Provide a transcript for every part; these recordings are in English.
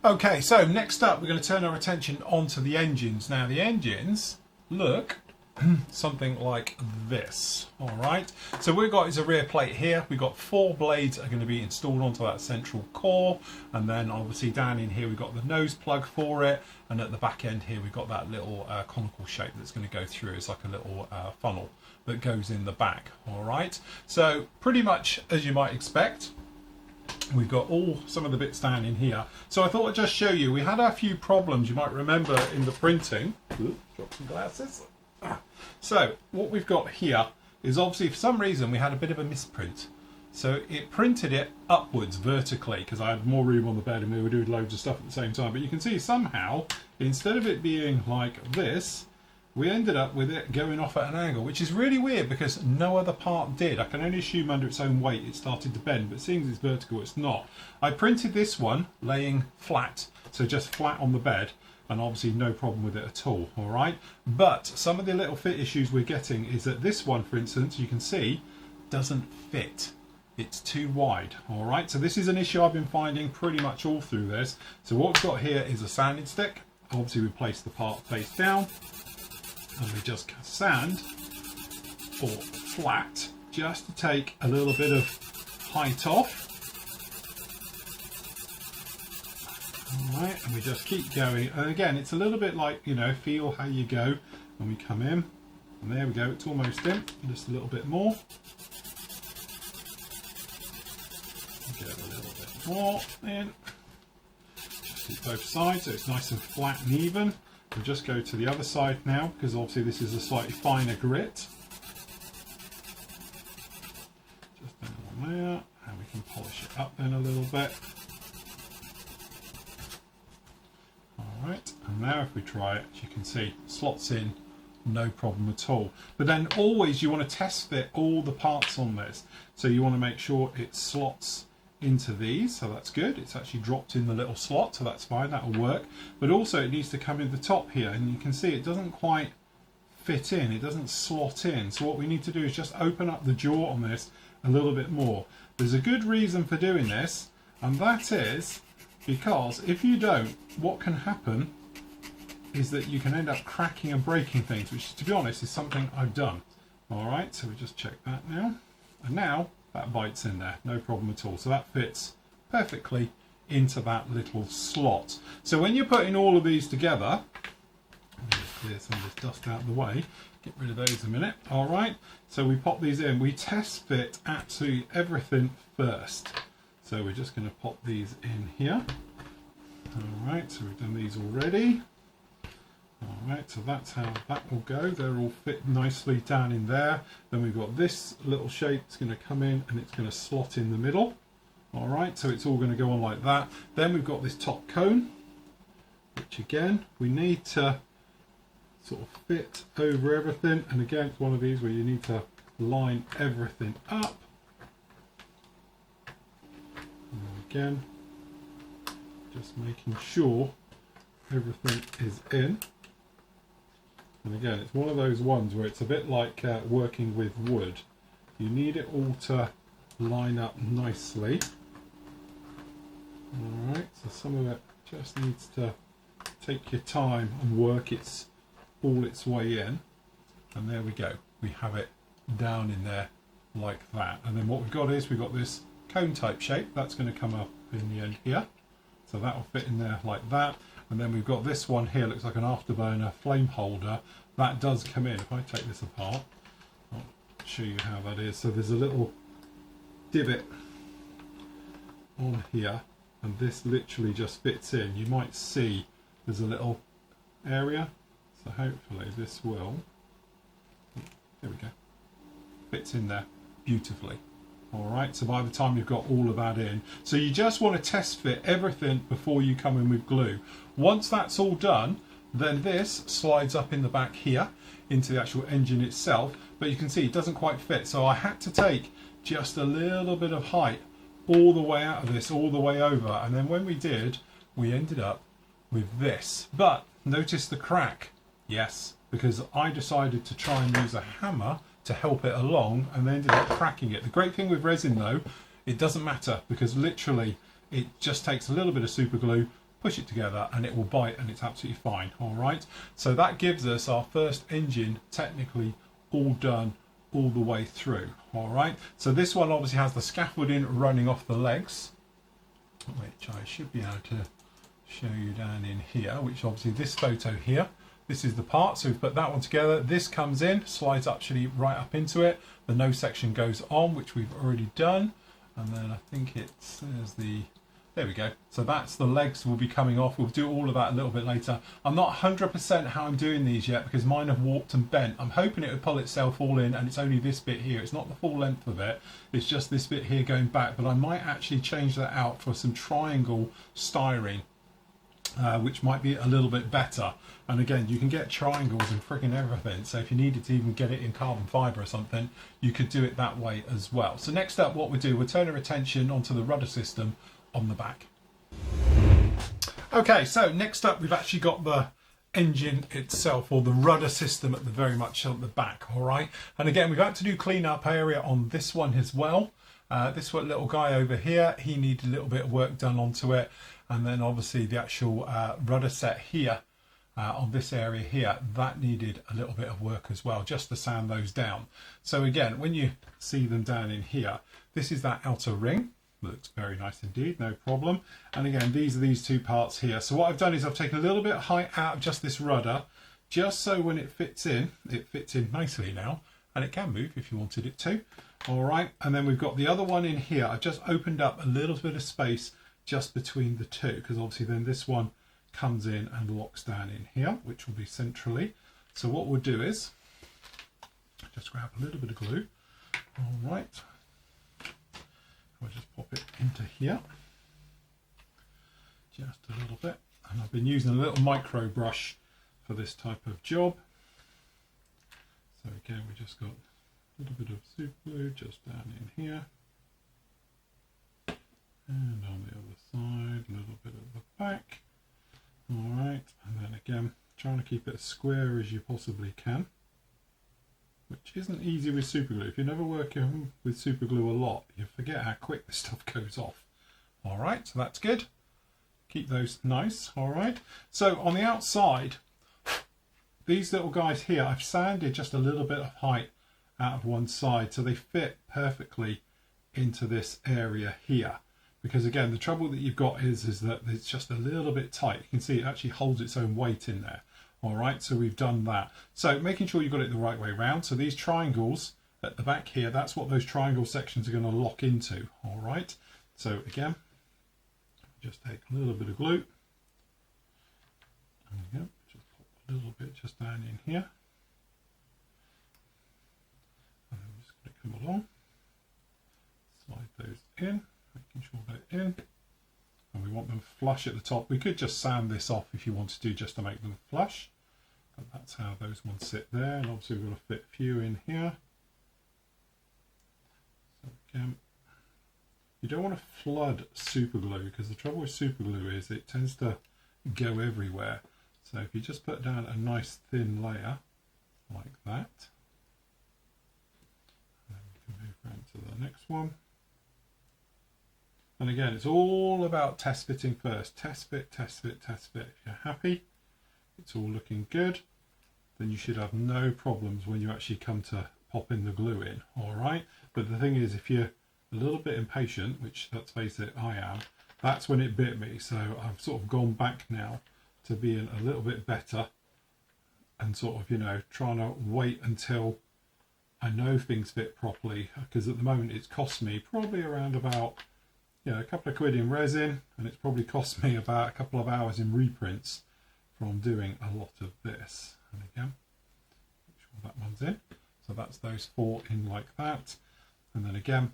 Okay, so next up we're going to turn our attention onto the engines. Now the engines look something like this. Alright, so we've got is a rear plate here. We've got 4 blades that are going to be installed onto that central core, and then obviously down in here we've got the nose plug for it, and at the back end here we've got that little conical shape that's going to go through. It's like a little funnel that goes in the back. Alright, so pretty much as you might expect, we've got some of the bits down in here. So I thought I'd just show you. We had a few problems, you might remember, in the printing. Ooh, drop some glasses. So what we've got here is obviously for some reason we had a bit of a misprint. So it printed it upwards vertically because I had more room on the bed and we were doing loads of stuff at the same time. But you can see somehow, instead of it being like this, we ended up with it going off at an angle, which is really weird because no other part did. I can only assume under its own weight it started to bend, but seeing as it's vertical, it's not. I printed this one laying flat, so just flat on the bed, and obviously no problem with it at all, alright? But some of the little fit issues we're getting is that this one, for instance, you can see, doesn't fit. It's too wide, alright? So this is an issue I've been finding pretty much all through this. So what we've got here is a sanding stick. Obviously we place the part face down, and we just sand or flat just to take a little bit of height off. Alright, and we just keep going, and again it's a little bit like, you know, feel how you go when we come in, and there we go, it's almost in, just a little bit more, get a little bit more in, just do both sides so it's nice and flat and even. We'll just go to the other side now because obviously this is a slightly finer grit. Just down there, and we can polish it up then a little bit. Alright, and now if we try it, as you can see, slots in, no problem at all. But then always you want to test fit all the parts on this. So you want to make sure it slots into these, so that's good. It's actually dropped in the little slot, so that's fine, that'll work. But also it needs to come in the top here, and you can see it doesn't quite fit in, it doesn't slot in. So what we need to do is just open up the jaw on this a little bit more. There's a good reason for doing this, and that is because if you don't, what can happen is that you can end up cracking and breaking things, which to be honest is something I've done. Alright, so we just check that now, and now that bites in there, no problem at all. So that fits perfectly into that little slot. So when you're putting all of these together, clear some of this dust out of the way, get rid of those in a minute. Alright, so we pop these in, we test fit absolutely everything first. So we're just going to pop these in here. Alright, so we've done these already. Alright, so that's how that will go. They're all fit nicely down in there. Then we've got this little shape that's going to come in and it's going to slot in the middle. Alright, so it's all going to go on like that. Then we've got this top cone, which again, we need to sort of fit over everything. And again, it's one of these where you need to line everything up. And again, just making sure everything is in. And again, it's one of those ones where it's a bit like working with wood. You need it all to line up nicely. Alright, so some of it just needs to take your time and work all its way in. And there we go. We have it down in there like that. And then what we've got is we've got this cone type shape. That's going to come up in the end here. So that will fit in there like that. And then we've got this one here, looks like an afterburner flame holder. That does come in. If I take this apart, I'll show you how that is. So there's a little divot on here, and this literally just fits in. You might see there's a little area, so hopefully this will, there we go, fits in there beautifully. Alright, so by the time you've got all of that in, so you just want to test fit everything before you come in with glue. Once that's all done, then this slides up in the back here into the actual engine itself, but you can see it doesn't quite fit, so I had to take just a little bit of height all the way out of this, all the way over, and then when we did, we ended up with this. But notice the crack. Yes, because I decided to try and use a hammer to help it along and they ended up cracking it. The great thing with resin though, it doesn't matter because literally it just takes a little bit of super glue, push it together and it will bite and it's absolutely fine. All right, so that gives us our first engine technically all done all the way through. All right, so this one obviously has the scaffolding running off the legs, which I should be able to show you down in here, which obviously this photo here, this is the part, so we've put that one together. This comes in, slides actually right up into it, the nose section goes on, which we've already done, and then I think it's, there we go, so that's the legs will be coming off. We'll do all of that a little bit later. I'm not 100% how I'm doing these yet because mine have warped and bent. I'm hoping it would pull itself all in, and it's only this bit here, it's not the full length of it, it's just this bit here going back, but I might actually change that out for some triangle styrene, which might be a little bit better. And again, you can get triangles and freaking everything, so if you needed to even get it in carbon fibre or something, you could do it that way as well. So next up, what we do, we'll turn our attention onto the rudder system on the back. Okay, so next up we've actually got the engine itself, or the rudder system at the very much at the back. All right, and again we've had to do clean up area on this one as well. This little guy over here, he needed a little bit of work done onto it, and then obviously the actual rudder set here on this area here, that needed a little bit of work as well, just to sand those down. So again, when you see them down in here, this is that outer ring. Looks very nice indeed, no problem. And again, these are these two parts here. So what I've done is I've taken a little bit of height out of just this rudder, just so when it fits in nicely now, and it can move if you wanted it to. All right, and then we've got the other one in here. I've just opened up a little bit of space just between the two, because obviously then this one comes in and locks down in here, which will be centrally. So what we'll do is just grab a little bit of glue. All right, I'll just pop it into here just a little bit, and I've been using a little micro brush for this type of job. So again, we just got a little bit of super glue just down in here, and on the other side a little bit at the back. All right, and then again trying to keep it as square as you possibly can, which isn't easy with super glue. If you're never working with super glue a lot, you forget how quick this stuff goes off. All right, so that's good. Keep those nice. All right, so on the outside, these little guys here, I've sanded just a little bit of height out of one side so they fit perfectly into this area here. Because again, the trouble that you've got is that it's just a little bit tight. You can see it actually holds its own weight in there. All right, so we've done that. So making sure you've got it the right way around. So these triangles at the back here, that's what those triangle sections are going to lock into. All right, so again, just take a little bit of glue. There we go. Just pop a little bit just down in here. And I'm just going to come along, slide those in, making sure they're in, and we want them flush at the top. We could just sand this off if you wanted to, just to make them flush, but that's how those ones sit there. And obviously we're going to fit a few in here. So again, you don't want to flood super glue, because the trouble with super glue is it tends to go everywhere. So if you just put down a nice thin layer like that, and then we can move around to the next one. And again, it's all about test fitting first. Test fit, test fit, test fit. If you're happy, it's all looking good, then you should have no problems when you actually come to pop in the glue in. All right, but the thing is, if you're a little bit impatient, which let's face it, I am, that's when it bit me. So I've sort of gone back now to being a little bit better and sort of, you know, trying to wait until I know things fit properly, because at the moment it's cost me probably around about, you know, a couple of quid in resin, and it's probably cost me about a couple of hours in reprints from doing a lot of this. And again, make sure that one's in. So that's those four in like that. And then again,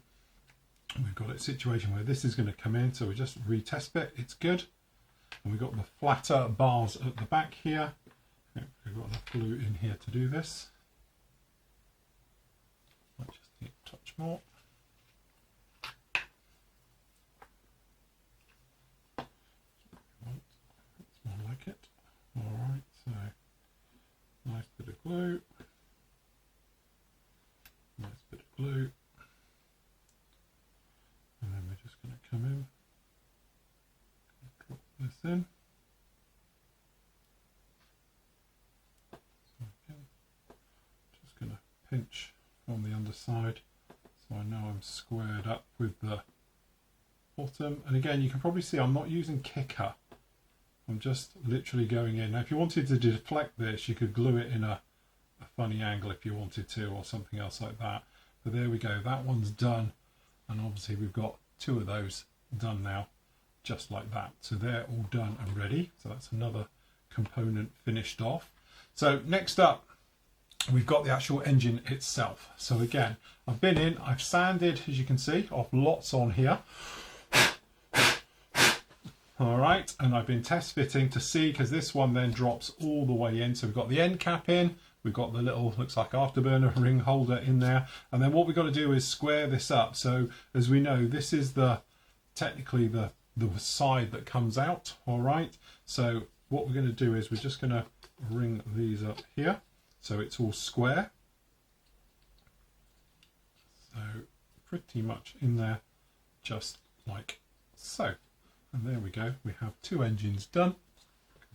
we've got a situation where this is going to come in, so we just retest it, it's good. And we've got the flatter bars at the back here. We've got enough glue in here to do this. Might just need a touch more. That's more like it. Alright, so nice bit of glue. Nice bit of glue. And then we're just going to come in, drop this in. pinch on the underside so I know I'm squared up with the bottom. And again, you can probably see I'm not using kicker. I'm just literally going in. Now if you wanted to deflect this, you could glue it in a funny angle if you wanted to, or something else like that. But there we go, that one's done. And obviously we've got two of those done now, just like that. So they're all done and ready. So that's another component finished off. So next up, we've got the actual engine itself. So again, I've been in, I've sanded, as you can see, off lots on here. All right, and I've been test fitting to see, because this one then drops all the way in. So we've got the end cap in, we've got the little, looks like afterburner ring holder in there. And then what we've got to do is square this up. So as we know, this is technically the side that comes out. All right, so what we're going to do is we're just going to ring these up here so it's all square. So pretty much in there, just like so. And there we go, we have two engines done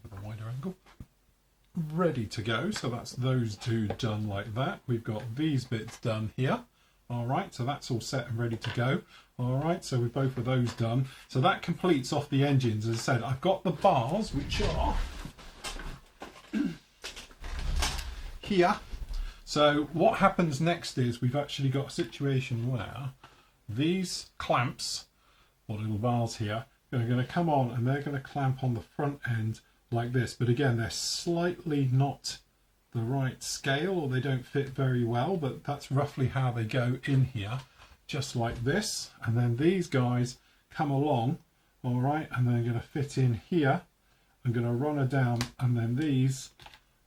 with a wider angle, ready to go. So that's those two done like that. We've got these bits done here. All right, so that's all set and ready to go. All right, so with both of those done, so that completes off the engines. As I said, I've got the bars, which are here. So what happens next is we've actually got a situation where these clamps, or little bars here, are going to come on, and they're going to clamp on the front end like this. But again, they're slightly not the right scale, or they don't fit very well, but that's roughly how they go in here, just like this. And then these guys come along, all right, and they're going to fit in here. I'm going to run her down, and then these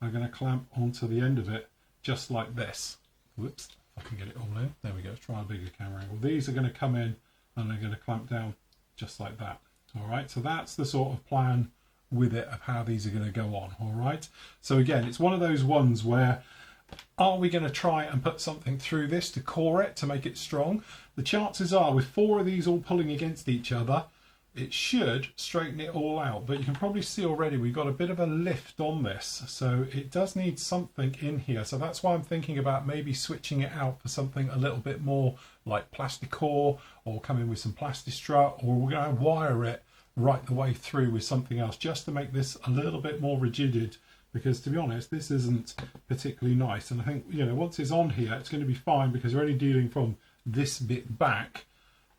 are going to clamp onto the end of it, just like this. Whoops, if I can get it all in. There we go, let's try a bigger camera angle. These are going to come in, and they're going to clamp down just like that. All right, so that's the sort of plan with it of how these are going to go on. All right, so again, it's one of those ones where, are we going to try and put something through this to core it, to make it strong? The chances are, with four of these all pulling against each other, it should straighten it all out. But you can probably see already we've got a bit of a lift on this, so it does need something in here. So that's why I'm thinking about maybe switching it out for something a little bit more like plastic core, or come in with some plastic strut, or we're going to wire it right the way through with something else, just to make this a little bit more rigid. Because to be honest, this isn't particularly nice. And I think, you know, once it's on here, it's going to be fine, because we're only dealing from this bit back.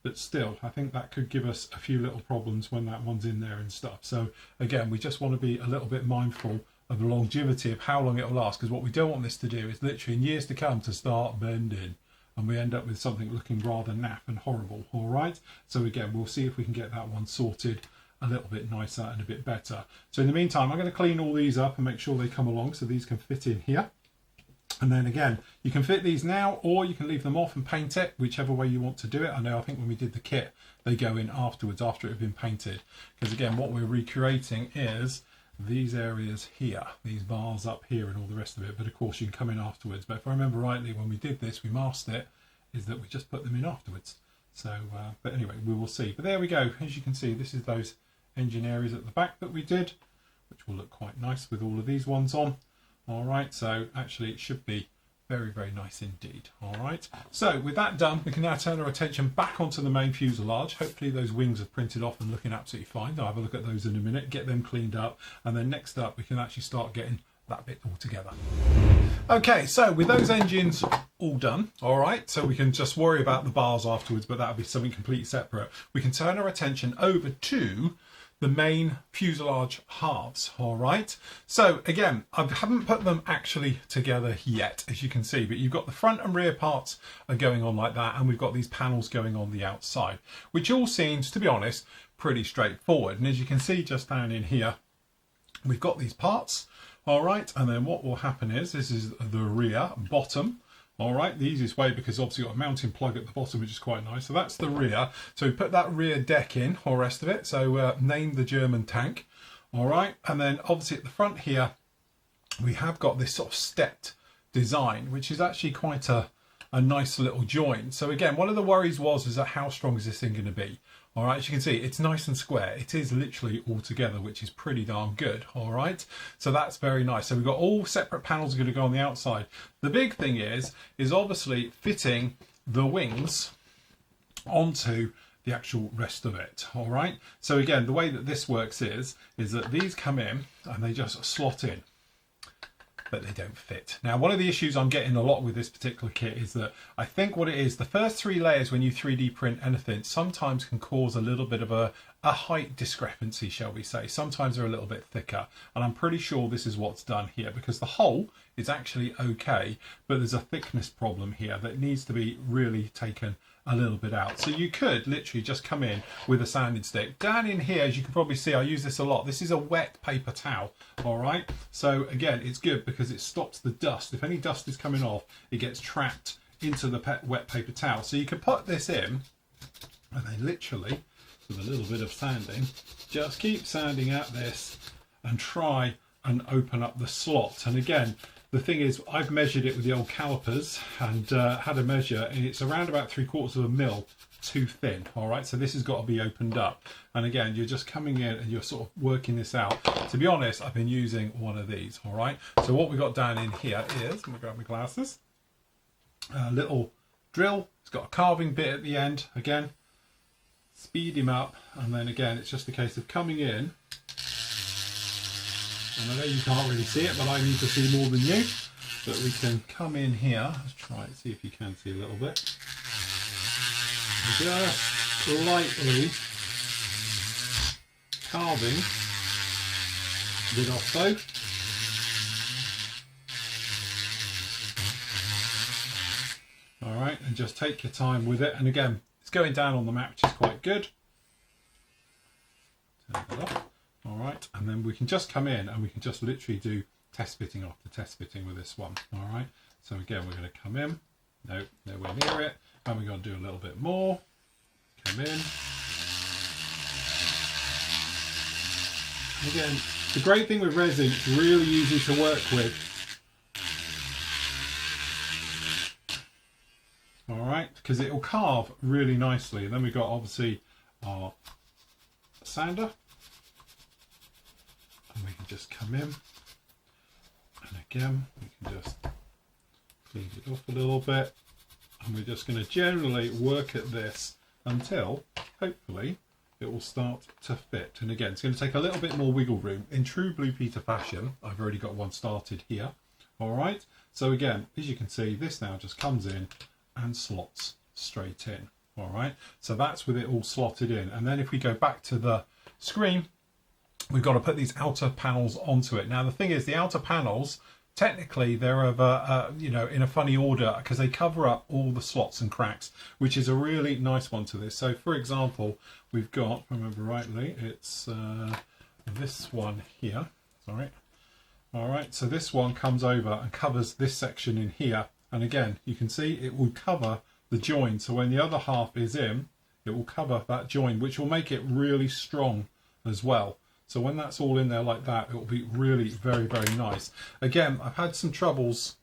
But still, I think that could give us a few little problems when that one's in there and stuff. So again, we just want to be a little bit mindful of the longevity of how long it will last, because what we don't want this to do is literally in years to come to start bending, and we end up with something looking rather naff and horrible. All right, so again, we'll see if we can get that one sorted a little bit nicer and a bit better. So in the meantime, I'm going to clean all these up and make sure they come along so these can fit in here. And then again, you can fit these now, or you can leave them off and paint it, whichever way you want to do it. I know, I think when we did the kit, they go in afterwards, after it had been painted. Because again, what we're recreating is these areas here, these bars up here and all the rest of it. But of course, you can come in afterwards. But if I remember rightly, when we did this, we masked it, is that we just put them in afterwards. So, but anyway, we will see. But there we go. As you can see, this is those engine areas at the back that we did, which will look quite nice with all of these ones on. All right, so actually it should be very, very nice indeed. All right, so with that done, we can now turn our attention back onto the main fuselage. Hopefully those wings are printed off and looking absolutely fine. I'll have a look at those in a minute, get them cleaned up, and then next up we can actually start getting that bit all together. Okay, so with those engines all done, all right, so we can just worry about the bars afterwards, but that'll be something completely separate. We can turn our attention over to the main fuselage halves. All right, so again, I haven't put them actually together yet, as you can see, but you've got the front and rear parts are going on like that, and we've got these panels going on the outside, which all seems, to be honest, pretty straightforward. And as you can see just down in here, we've got these parts, all right, and then what will happen is, this is the rear bottom. All right, the easiest way, because obviously you've got a mounting plug at the bottom, which is quite nice. So that's the rear. So we put that rear deck in, or rest of it. So name the German tank. All right, and then obviously at the front here, we have got this sort of stepped design, which is actually quite a nice little joint. So again, one of the worries was, is that how strong is this thing going to be? All right, as you can see, it's nice and square. It is literally all together, which is pretty darn good. All right, so that's very nice. So we've got all separate panels going to go on the outside. The big thing is obviously fitting the wings onto the actual rest of it. All right, so again, the way that this works is that these come in and they just slot in, but they don't fit. Now, one of the issues I'm getting a lot with this particular kit is that I think what it is, the first 3 layers when you 3D print anything sometimes can cause a little bit of a height discrepancy, shall we say. Sometimes they're a little bit thicker, and I'm pretty sure this is what's done here, because the hole is actually okay, but there's a thickness problem here that needs to be really taken a little bit out. So you could literally just come in with a sanding stick. Down in here, as you can probably see, I use this a lot. This is a wet paper towel, all right? So again, it's good because it stops the dust. If any dust is coming off, it gets trapped into the wet paper towel. So you can put this in, and then literally, with a little bit of sanding, just keep sanding at this and try and open up the slot. And again, the thing is, I've measured it with the old calipers and had a measure, and it's around about 3/4 of a mil too thin. All right, so this has got to be opened up. And again, you're just coming in and you're sort of working this out. To be honest, I've been using one of these. All right, so what we've got down in here is, I'm gonna grab my glasses, a little drill. It's got a carving bit at the end. Again, speed him up, and then again, it's just a case of coming in. And I know you can't really see it, but I need to see more than you. But we can come in here. Let's try it, see if you can see a little bit. Just lightly carving it off though. All right, and just take your time with it. And again, it's going down on the mat, which is quite good. Turn that off. All right, and then we can just come in and we can just literally do test fitting after test fitting with this one. All right, so again, we're going to come in, no, nowhere near it, and we're going to do a little bit more. Come in. Again, the great thing with resin, it's really easy to work with. All right, because it will carve really nicely. And then we've got obviously our sander. And we can just come in, and again we can just clean it off a little bit, and we're just going to generally work at this until hopefully it will start to fit. And again, it's going to take a little bit more wiggle room. In true Blue Peter fashion, I've already got one started here. All right, so again, as you can see, this now just comes in and slots straight in. All right, so that's with it all slotted in. And then if we go back to the screen, we've got to put these outer panels onto it. Now the thing is, the outer panels, technically they're of a, you know, in a funny order, because they cover up all the slots and cracks, which is a really nice one to this. So for example, we've got, if I remember rightly, it's this one here, sorry. All right, so this one comes over and covers this section in here. And again, you can see it will cover the join. So when the other half is in, it will cover that join, which will make it really strong as well. So when that's all in there like that, it will be really very, very nice. Again, I've had some troubles,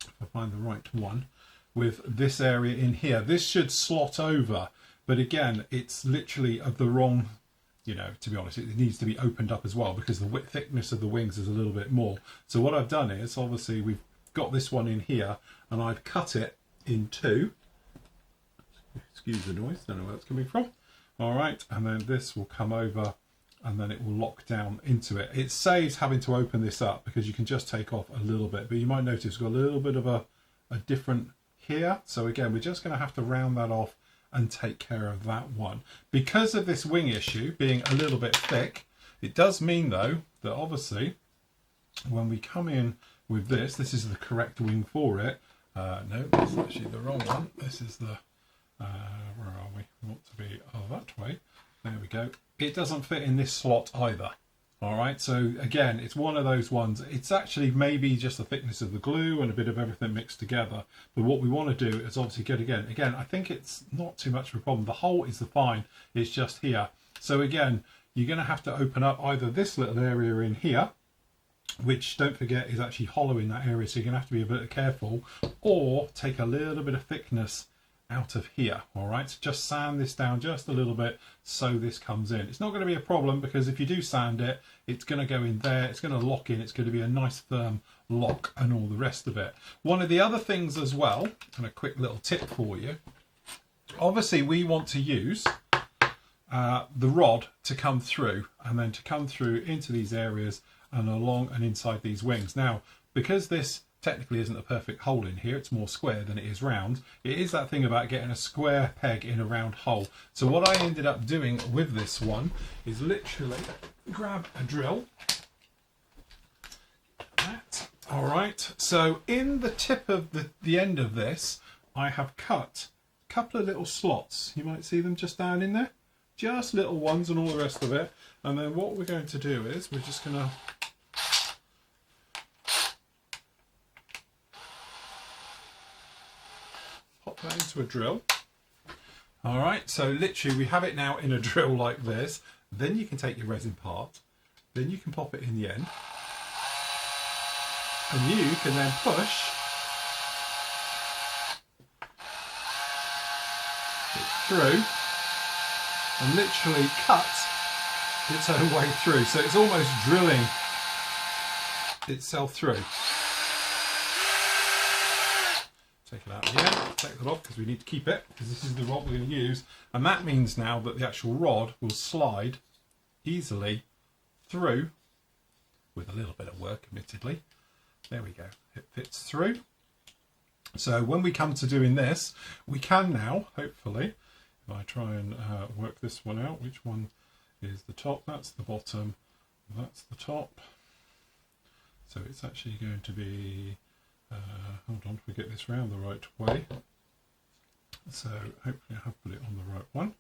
if I find the right one, with this area in here. This should slot over, but again, it's literally of the wrong, you know, to be honest, it needs to be opened up as well, because the thickness of the wings is a little bit more. So what I've done is, obviously, we've got this one in here, and I've cut it in two. Excuse the noise, don't know where it's coming from. All right, and then this will come over, and then it will lock down into it. It saves having to open this up, because you can just take off a little bit, but you might notice we've got a little bit of a different here. So again, we're just going to have to round that off and take care of that one. Because of this wing issue being a little bit thick, it does mean though that obviously when we come in with this is the correct wing for it. No, this is actually the wrong one. This is the, where are we? We want to be that way. There we go. It doesn't fit in this slot either. All right, so again, it's one of those ones. It's actually maybe just the thickness of the glue and a bit of everything mixed together. But what we want to do is obviously get again, I think it's not too much of a problem. The hole is the fine, it's just here. So again, you're going to have to open up either this little area in here, which don't forget is actually hollow in that area, so you're going to have to be a bit careful, or take a little bit of thickness out of here. All right, so just sand this down just a little bit so this comes in. It's not going to be a problem because if you do sand it, it's going to go in there, it's going to lock in, it's going to be a nice firm lock and all the rest of it. One of the other things as well, and a quick little tip for you, obviously we want to use the rod to come through and then to come through into these areas and along and inside these wings. Now, because this technically isn't a perfect hole in here, it's more square than it is round, it is that thing about getting a square peg in a round hole. So what I ended up doing with this one is literally grab a drill. That. All right, so in the tip of the end of this, I have cut a couple of little slots. You might see them just down in there, just little ones and all the rest of it. And then what we're going to do is we're just going to pop that into a drill. All right, so literally we have it now in a drill like this. Then you can take your resin part, then you can pop it in the end, and you can then push it through and literally cut its own way through. So it's almost drilling itself through. Take it out again, take that off because we need to keep it because this is the rod we're going to use, and that means now that the actual rod will slide easily through with a little bit of work, admittedly. There we go, it fits through. So when we come to doing this, we can now, hopefully, if I try and work this one out, which one is the top, that's the bottom, that's the top. So it's actually going to be, hold on, we get this round the right way. So hopefully I have put it on the right one.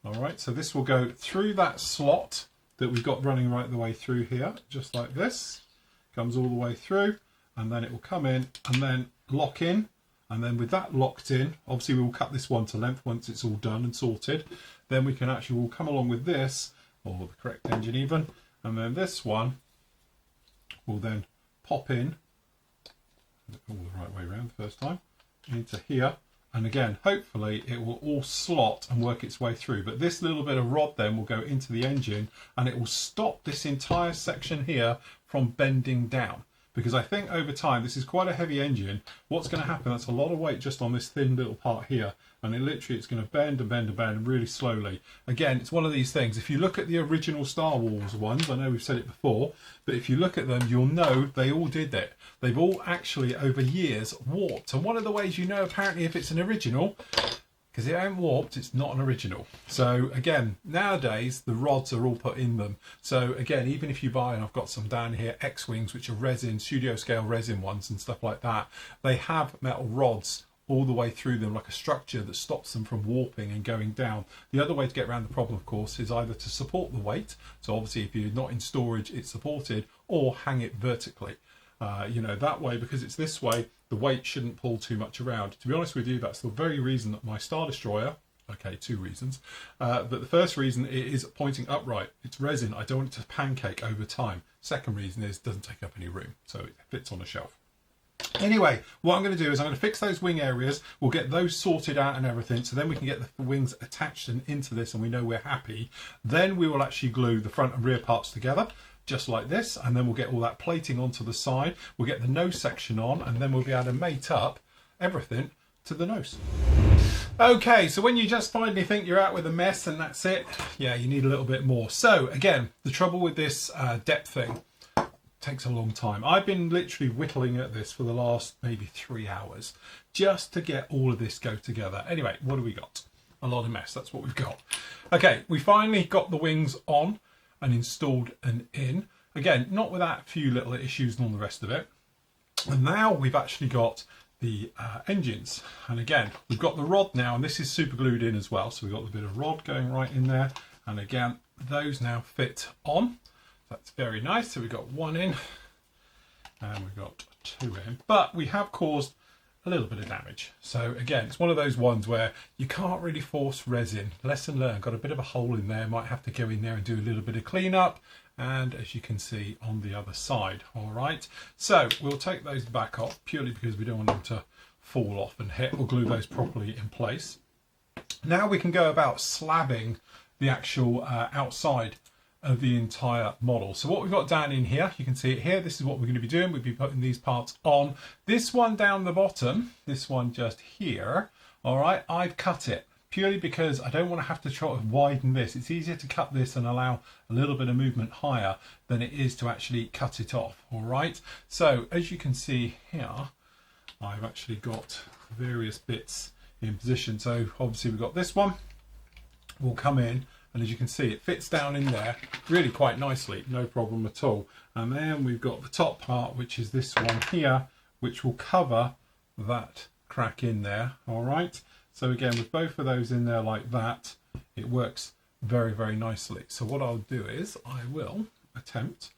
All right, so this will go through that slot that we've got running right the way through here, just like this. Comes all the way through, and then it will come in and then lock in. And then with that locked in, obviously we will cut this one to length once it's all done and sorted. Then we can actually, we'll come along with this, or the correct engine even, and then this one will then pop in, all the right way around the first time, into here. And again, hopefully it will all slot and work its way through. But this little bit of rod then will go into the engine and it will stop this entire section here from bending down. Because I think over time, this is quite a heavy engine, what's going to happen, that's a lot of weight just on this thin little part here, and it literally, it's going to bend and bend and bend really slowly. Again, it's one of these things, if you look at the original Star Wars ones, I know we've said it before, but if you look at them, you'll know they all did it. They've all actually, over years, warped. And one of the ways you know, apparently, if it's an original, because it ain't warped, it's not an original. So again, nowadays the rods are all put in them. So again, even if you buy, and I've got some down here, X-Wings, which are resin, studio scale resin ones and stuff like that, they have metal rods all the way through them, like a structure that stops them from warping and going down. The other way to get around the problem, of course, is either to support the weight. So obviously if you're not in storage, it's supported, or hang it vertically. You know, that way, because it's this way, the weight shouldn't pull too much around. To be honest with you, that's the very reason that my Star Destroyer, okay, two reasons, but the first reason it is pointing upright. It's resin, I don't want it to pancake over time. Second reason is it doesn't take up any room, so it fits on a shelf. Anyway, what I'm going to do is I'm going to fix those wing areas, we'll get those sorted out and everything, so then we can get the wings attached and into this and we know we're happy. Then we will actually glue the front and rear parts together, just like this, and then we'll get all that plating onto the side, we'll get the nose section on, and then we'll be able to mate up everything to the nose. Okay, so when you just finally think you're out with a mess and that's it, yeah, you need a little bit more. So again, the trouble with this depth thing, takes a long time. I've been literally whittling at this for the last maybe 3 hours just to get all of this go together. Anyway, what do we got? A lot of mess, that's what we've got. Okay, we finally got the wings on and installed and in. Again, not without a few little issues and all the rest of it. And now we've actually got the engines. And again, we've got the rod now, and this is super glued in as well. So we've got the bit of rod going right in there. And again, those now fit on. That's very nice. So we've got one in and we've got two in, but we have caused a little bit of damage. So again, it's one of those ones where you can't really force resin. Lesson learned, got a bit of a hole in there, might have to go in there and do a little bit of cleanup. And as you can see on the other side, all right. So we'll take those back off purely because we don't want them to fall off and hit. We'll glue those properly in place. Now we can go about slabbing the actual outside of the entire model. So what we've got down in here, you can see it here, this is what we're going to be doing. We'll be putting these parts on. This one down the bottom, this one just here, all right, I've cut it purely because I don't want to have to try to widen this. It's easier to cut this and allow a little bit of movement higher than it is to actually cut it off, all right? So as you can see here, I've actually got various bits in position. So obviously we've got this one, will come in, and as you can see it fits down in there really quite nicely, no problem at all. And then we've got the top part, which is this one here, which will cover that crack in there, all right? So again, with both of those in there like that, it works very, very nicely. So what I'll do is I will attempt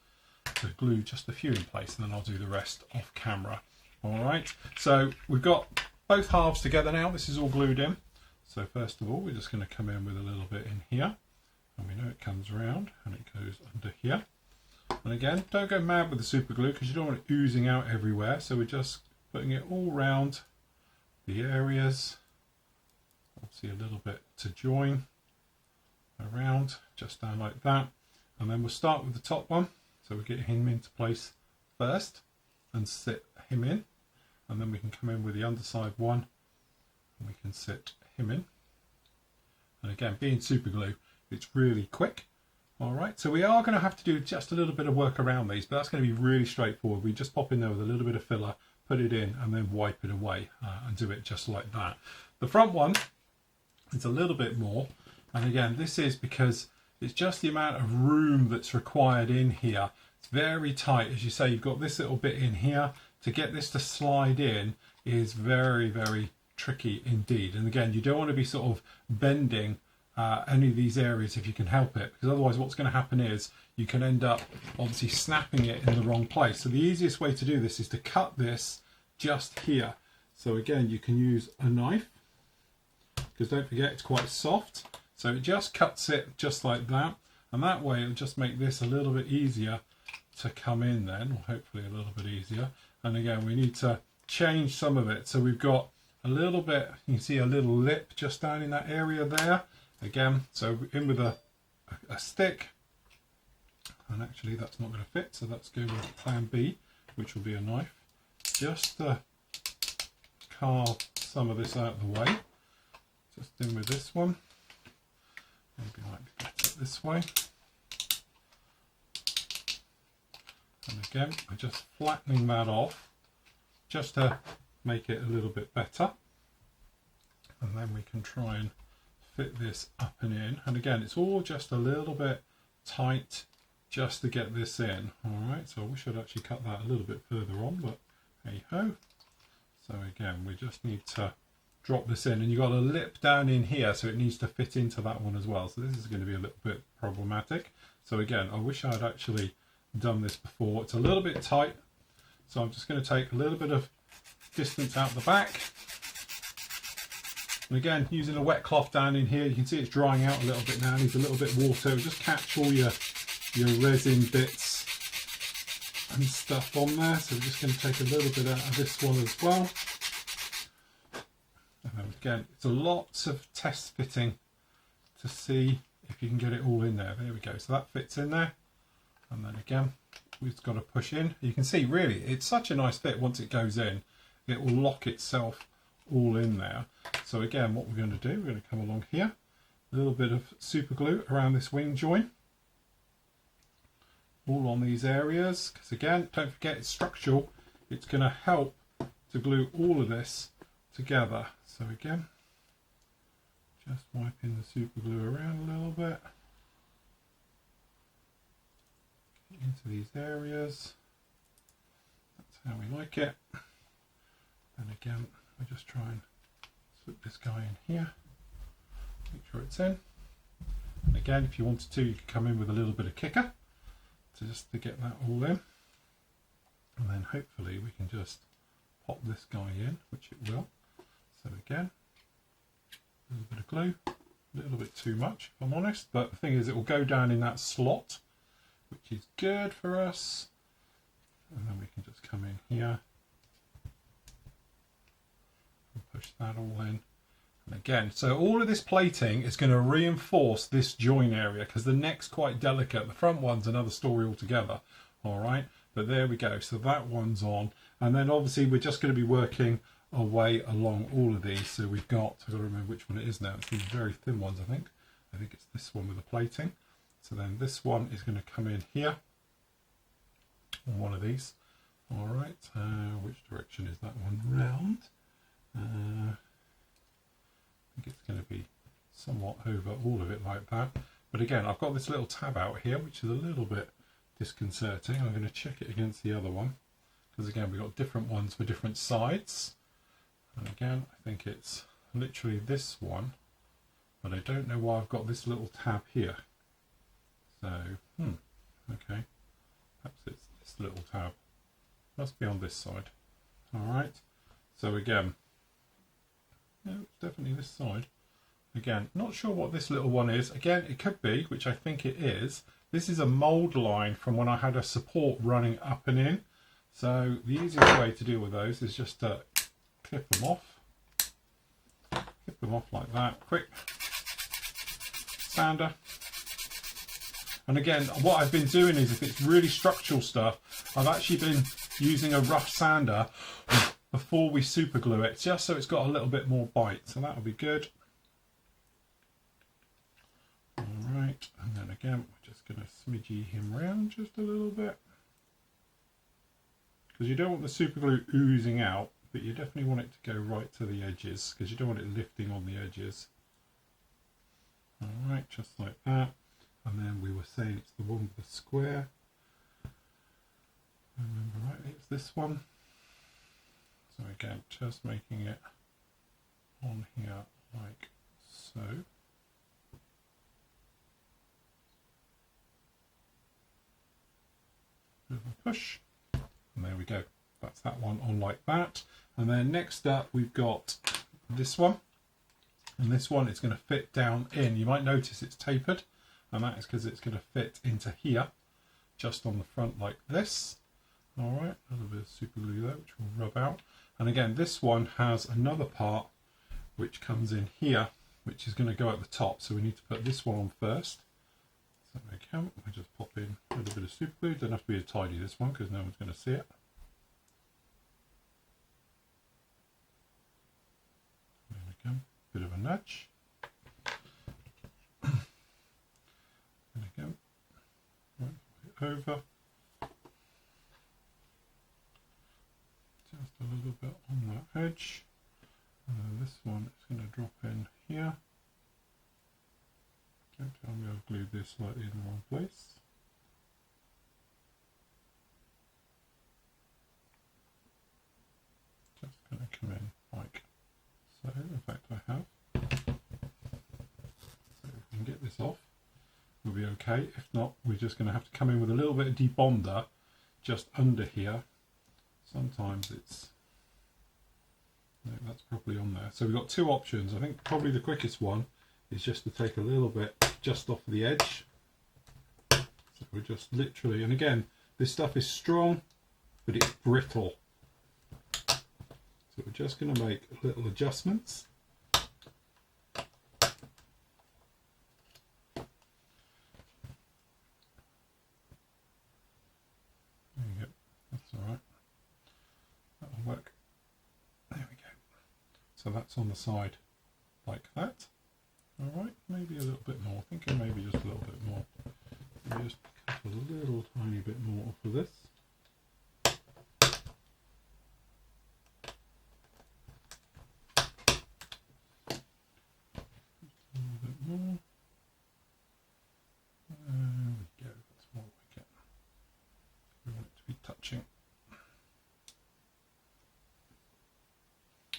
to glue just a few in place, and then I'll do the rest off camera. All right, so we've got both halves together now. This is all glued in. So first of all, we're just going to come in with a little bit in here, and we know it comes around and it goes under here. And again, don't go mad with the super glue because you don't want it oozing out everywhere. So we're just putting it all round the areas. Obviously a little bit to join around, just down like that. And then we'll start with the top one. So we get him into place first and sit him in. And then we can come in with the underside one and we can sit him in. And again, being super glue, it's really quick. All right, so we are going to have to do just a little bit of work around these, but that's going to be really straightforward. We just pop in there with a little bit of filler, put it in, and then wipe it away and do it just like that. The front one is a little bit more, and again, this is because it's just the amount of room that's required in here. It's very tight. As you say, you've got this little bit in here. To get this to slide in is very, very tricky indeed. And again, you don't want to be sort of bending any of these areas if you can help it, because otherwise what's going to happen is you can end up obviously snapping it in the wrong place. So the easiest way to do this is to cut this just here. So again, you can use a knife, because don't forget it's quite soft. So it just cuts it just like that, and that way it'll just make this a little bit easier to come in then, or hopefully a little bit easier. And again, we need to change some of it. So we've got a little bit, you can see a little lip just down in that area there. Again, so in with a stick, and actually that's not going to fit, so let's go with plan B, which will be a knife, just to carve some of this out of the way. Just in with this one, maybe might be better this way. And again, I'm just flattening that off just to make it a little bit better, and then we can try and fit this up and in. And again, it's all just a little bit tight just to get this in. All right, so I wish I'd actually cut that a little bit further on, but hey ho. So again, we just need to drop this in, and you've got a lip down in here, so it needs to fit into that one as well. So this is going to be a little bit problematic. So again, I wish I'd actually done this before. It's a little bit tight, so I'm just going to take a little bit of distance out the back. And again, using a wet cloth down in here, you can see it's drying out a little bit now. It needs a little bit of water. Just catch all your resin bits and stuff on there. So we're just going to take a little bit out of this one as well. And then again, it's a lots of test fitting to see if you can get it all in there. There we go. So that fits in there. And then again, we've just got to push in. You can see really, it's such a nice fit. Once it goes in, it will lock itself all in there. So again, what we're going to do, we're going to come along here, a little bit of super glue around this wing joint, all on these areas, because again, don't forget it's structural. It's going to help to glue all of this together. So again, just wiping the super glue around a little bit into these areas. That's how we like it. And again, I just try and slip this guy in here, make sure it's in. And again, if you wanted to, you could come in with a little bit of kicker to get that all in. And then hopefully we can just pop this guy in, which it will. So again, a little bit of glue, a little bit too much if I'm honest, but the thing is it will go down in that slot, which is good for us. And then we can just come in here Push that all in. And again, so all of this plating is going to reinforce this join area because the neck's quite delicate. The front one's another story altogether. All right, but there we go. So that one's on. And then obviously we're just going to be working our way along all of these. So we've got, I've got to remember which one it is now. It's these very thin ones, I think. I think it's this one with the plating. So then this one is going to come in here on one of these. All right, which direction is that one? Round. I think it's going to be somewhat over all of it like that. But again, I've got this little tab out here, which is a little bit disconcerting. I'm going to check it against the other one. Because again, we've got different ones for different sides. And again, I think it's literally this one. But I don't know why I've got this little tab here. So, okay. Perhaps it's this little tab. Must be on this side. Alright. So again, no, it's definitely this side. Again, not sure what this little one is. Again, it could be, which I think it is. This is a mould line from when I had a support running up and in. So the easiest way to deal with those is just to clip them off. Clip them off like that. Quick sander. And again, what I've been doing is, if it's really structural stuff, I've actually been using a rough sander before we super glue it, just so it's got a little bit more bite. So that'll be good. All right, and then again, we're just going to smidgy him around just a little bit. Because you don't want the super glue oozing out, but you definitely want it to go right to the edges, because you don't want it lifting on the edges. All right, just like that. And then we were saying it's the one with the square. I remember rightly, it's this one. So again, just making it on here like so. Bit of a push. And there we go. That's that one on like that. And then next up we've got this one. And this one is going to fit down in. You might notice it's tapered. And that is because it's going to fit into here. Just on the front like this. Alright, a little bit of super glue there, which will rub out. And again, this one has another part which comes in here, which is going to go at the top. So we need to put this one on first. So we can. We just pop in a little bit of super glue. Doesn't have to be a tidy, this one, because no one's going to see it. There we go. Bit of a nudge. There we go. Right, over. Just a little bit on that edge. And then this one is going to drop in here. Don't tell me I've glued this slightly in the wrong place. Just going to come in like so. In fact, I have. So if we can get this off, we'll be okay. If not, we're just going to have to come in with a little bit of debonder just under here. Sometimes it's, no, that's probably on there. So we've got two options. I think probably the quickest one is just to take a little bit just off the edge. So we're just literally, and again, this stuff is strong, but it's brittle. So we're just going to make little adjustments. There you go. That's all right. That'll work. There we go. So that's on the side like that. All right, maybe a little bit more. Thinking maybe just a little bit more. Maybe just cut a little tiny bit more off of this. Just a little bit more. There we go. That's more like it. We want it to be touching.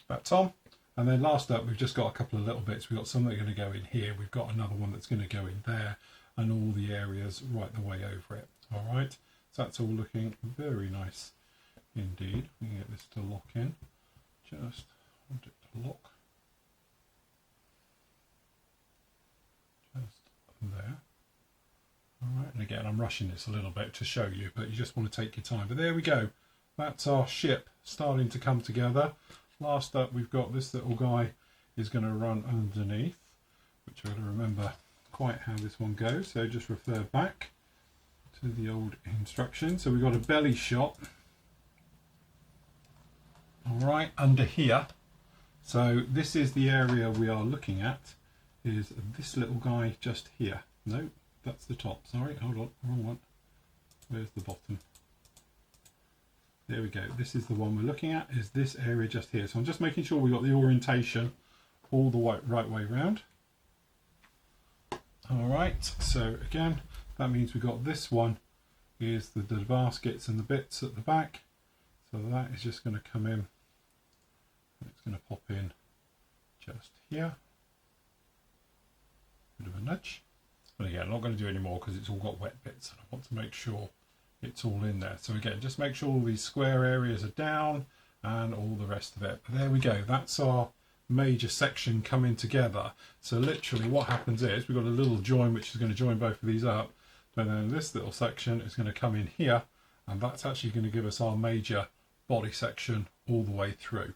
That's on. And then last up, we've just got a couple of little bits. We've got some that are going to go in here. We've got another one that's going to go in there, and all the areas right the way over it. All right. So that's all looking very nice indeed. We can get this to lock in. Just want it to lock. Just there. All right. And again, I'm rushing this a little bit to show you, but you just want to take your time. But there we go. That's our ship starting to come together. Last up, we've got this little guy is going to run underneath, which I've got to remember quite how this one goes, so just refer back to the old instructions. So we've got a belly shot right under here. So this is the area we are looking at, is this little guy just here. No, that's the top, sorry, hold on, wrong one. Where's the bottom? There we go, this is the one we're looking at, is this area just here. So I'm just making sure we've got the orientation all the right way round. Alright, so again, that means we've got this one is the baskets and the bits at the back. So that is just going to come in. It's going to pop in just here. Bit of a nudge. But again, I'm not going to do any more because it's all got wet bits and I want to make sure it's all in there. So again, just make sure all these square areas are down and all the rest of it. But there we go. That's our major section coming together. So literally what happens is we've got a little join which is going to join both of these up. But then this little section is going to come in here and that's actually going to give us our major body section all the way through.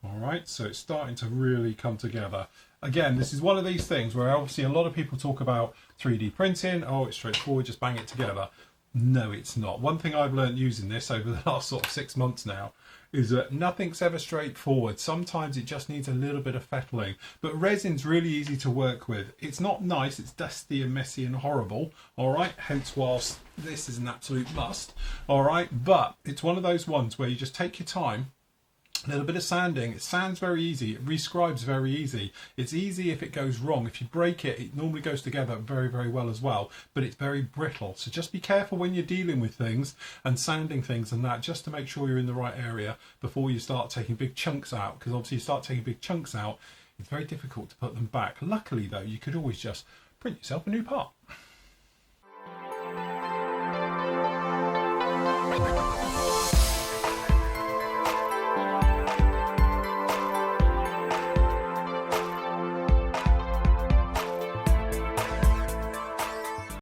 Alright, so it's starting to really come together. Again, this is one of these things where obviously a lot of people talk about 3D printing. Oh, it's straightforward, just bang it together. No, it's not. One thing I've learned using this over the last sort of 6 months now is that nothing's ever straightforward. Sometimes it just needs a little bit of fettling. But resin's really easy to work with. It's not nice, it's dusty and messy and horrible. Alright, hence whilst this is an absolute must. Alright, but it's one of those ones where you just take your time. A little bit of sanding, it sands very easy, it rescribes very easy. It's easy if it goes wrong. If you break it, it normally goes together very, very well as well, but it's very brittle. So just be careful when you're dealing with things and sanding things and that, just to make sure you're in the right area before you start taking big chunks out, because obviously you start taking big chunks out, it's very difficult to put them back. Luckily though, you could always just print yourself a new part.